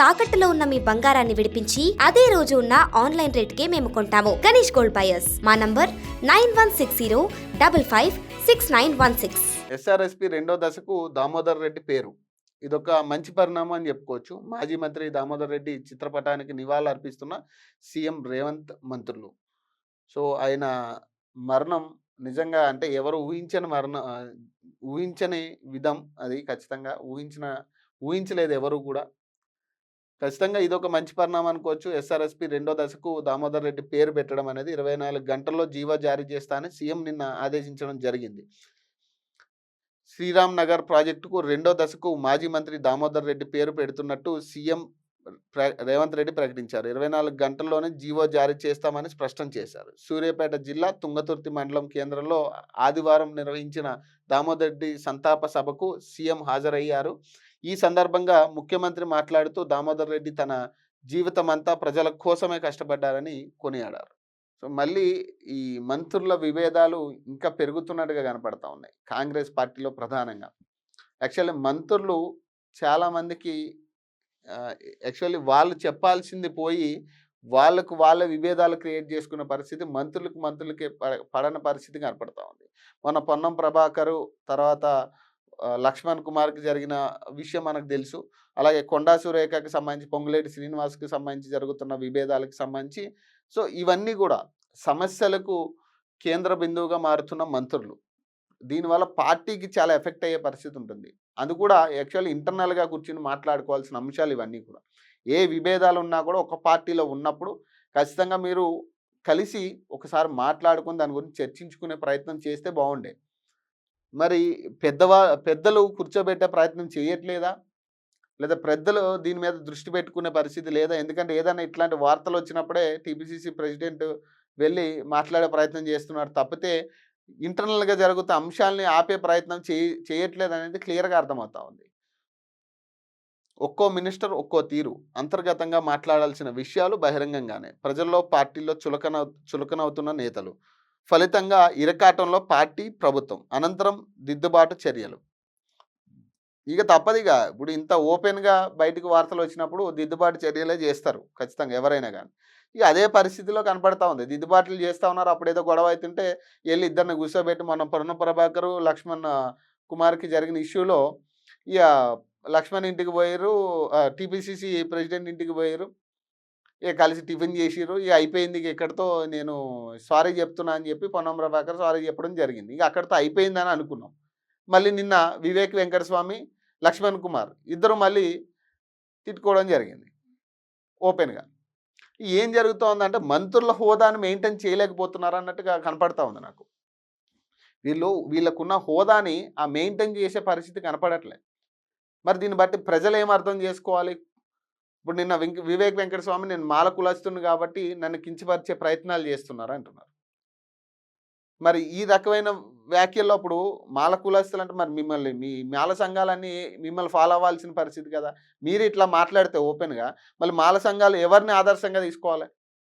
తాకట్టులో ఉన్న మీ బంగారాన్ని విడిపించి అదే రోజు ఉన్న ఆన్లైన్ రేటుకే మేము కొంటాము. Ganesh gold buyers. మా నంబర్ 9160556916. ఎస్ఆర్ఎస్పి రెండో దశకు దామోదర్ రెడ్డి పేరు. ఇదొక మంచి పరిణామం అని చెప్పుకోవచ్చు. మాజీ మంత్రి దామోదర్ రెడ్డి చిత్రపటానికి నివాళులు అర్పిస్తున్న సీఎం రేవంత్ మంత్రులు. సో ఆయన మరణం నిజంగా అంటే ఎవరు ఊహించని విధం అది. ఖచ్చితంగా ఊహించలేదు ఎవరు కూడా. ఖచ్చితంగా ఇదొక మంచి పరిణామం అనుకోవచ్చు. ఎస్ఆర్ఎస్పి రెండో దశకు దామోదర్ రెడ్డి పేరు పెట్టడం అనేది 24 గంటల్లో జీవో జారీ చేస్తా అని సీఎం నిన్న ఆదేశించడం జరిగింది. శ్రీరామ్ నగర్ ప్రాజెక్టుకు రెండో దశకు మాజీ మంత్రి దామోదర్ రెడ్డి పేరు పెడుతున్నట్టు సీఎం రేవంత్ రెడ్డి ప్రకటించారు. 24 గంటల్లోనే జీవో జారీ చేస్తామని స్పష్టం చేశారు. సూర్యాపేట జిల్లా తుంగతుర్తి మండలం కేంద్రంలో ఆదివారం నిర్వహించిన దామోదర్ రెడ్డి సంతాప సభకు సీఎం హాజరయ్యారు. ఈ సందర్భంగా ముఖ్యమంత్రి మాట్లాడుతూ దామోదర్ రెడ్డి తన జీవితం అంతా ప్రజల కోసమే కష్టపడ్డారని కొనియాడారు. సో మళ్ళీ ఈ మంత్రుల విభేదాలు ఇంకా పెరుగుతున్నట్టుగా కనపడతా ఉన్నాయి కాంగ్రెస్ పార్టీలో ప్రధానంగా. యాక్చువల్లీ మంత్రులు చాలామందికి యాక్చువల్లీ వాళ్ళు చెప్పాల్సింది పోయి వాళ్ళ విభేదాలు క్రియేట్ చేసుకున్న పరిస్థితి మంత్రులకి పడని పరిస్థితి కనపడతా ఉంది. మొన్న పొన్నం ప్రభాకరు తర్వాత లక్ష్మణ్ కుమార్కి జరిగిన విషయం మనకు తెలుసు. అలాగే కొండా సురేఖకి సంబంధించి పొంగులేటి శ్రీనివాస్కి సంబంధించి జరుగుతున్న విభేదాలకు సంబంధించి సో ఇవన్నీ కూడా సమస్యలకు కేంద్ర బిందువుగా మారుతున్న మంత్రులు. దీనివల్ల పార్టీకి చాలా ఎఫెక్ట్ అయ్యే పరిస్థితి ఉంటుంది. అది కూడా యాక్చువల్లీ ఇంటర్నల్గా కూర్చుని మాట్లాడుకోవాల్సిన అంశాలు ఇవన్నీ కూడా. ఏ విభేదాలు ఉన్నా కూడా ఒక పార్టీలో ఉన్నప్పుడు ఖచ్చితంగా మీరు కలిసి ఒకసారి మాట్లాడుకుని దాని గురించి చర్చించుకునే ప్రయత్నం చేస్తే బాగుండే. మరి పెద్దలు కూర్చోబెట్టే ప్రయత్నం చేయట్లేదా? లేదా పెద్దలు దీని మీద దృష్టి పెట్టుకునే పరిస్థితి లేదా? ఎందుకంటే ఏదైనా ఇట్లాంటి వార్తలు వచ్చినప్పుడే టీపీసీసీ ప్రెసిడెంట్ వెళ్ళి మాట్లాడే ప్రయత్నం చేస్తున్నారు తప్పితే ఇంటర్నల్గా జరుగుతున్న అంశాలని ఆపే ప్రయత్నం చేయట్లేదు అనేది క్లియర్గా అర్థమవుతా ఉంది. ఒక్కో మినిస్టర్ ఒక్కో తీరు. అంతర్గతంగా మాట్లాడాల్సిన విషయాలు బహిరంగంగానే. ప్రజల్లో పార్టీల్లో చులకనవుతున్న నేతలు. ఫలితంగా ఇరకాటంలో పార్టీ ప్రభుత్వం. అనంతరం దిద్దుబాటు చర్యలు. ఇక తప్పదిగా ఇప్పుడు ఇంత ఓపెన్గా బయటకు వార్తలు వచ్చినప్పుడు దిద్దుబాటు చర్యలే చేస్తారు ఖచ్చితంగా ఎవరైనా కానీ. ఇక అదే పరిస్థితిలో కనపడతా ఉంది. దిద్దుబాట్లు చేస్తూ ఉన్నారు. అప్పుడేదో గొడవ అవుతుంటే వెళ్ళి ఇద్దరిని కూర్చోబెట్టి మన పొన్నం ప్రభాకరు లక్ష్మణ్ కుమార్కి జరిగిన ఇష్యూలో ఇక లక్ష్మణ్ ఇంటికి పోయారు, టీపీసీసీ ప్రెసిడెంట్ ఇంటికి పోయారు. ఇక కలిసి టిఫిన్ చేసిర్రు. ఇక అయిపోయింది. ఇక ఇక్కడితో నేను సారీ చెప్తున్నా అని చెప్పి పొన్నం ప్రభాకర్ సారీ చెప్పడం జరిగింది. ఇక అక్కడితో అయిపోయిందని అనుకున్నాం. మళ్ళీ నిన్న వివేక్ వెంకటస్వామి లక్ష్మణ్ కుమార్ ఇద్దరు మళ్ళీ తిట్టుకోవడం జరిగింది ఓపెన్గా. ఏం జరుగుతోందంటే మంత్రుల హోదాను మెయింటైన్ చేయలేకపోతున్నారు అన్నట్టుగా కనపడతా ఉంది నాకు. వీళ్ళకున్న హోదాని ఆ మెయింటైన్ చేసే పరిస్థితి కనపడట్లేదు. మరి దీన్ని బట్టి ప్రజలు ఏం అర్థం చేసుకోవాలి? ఇప్పుడు నిన్న వివేక్ వెంకటస్వామి నేను మాల కులస్తుని కాబట్టి నన్ను కించపరిచే ప్రయత్నాలు చేస్తున్నారు అంటున్నారు. మరి ఈ రకమైన వ్యాఖ్యల్లో అప్పుడు మాల కులస్తులు అంటే మరి మిమ్మల్ని మీ మాల సంఘాలన్నీ మిమ్మల్ని ఫాలో అవ్వాల్సిన పరిస్థితి కదా. మీరు ఇట్లా మాట్లాడితే ఓపెన్గా మళ్ళీ మాల సంఘాలు ఎవరిని ఆదర్శంగా తీసుకోవాలి?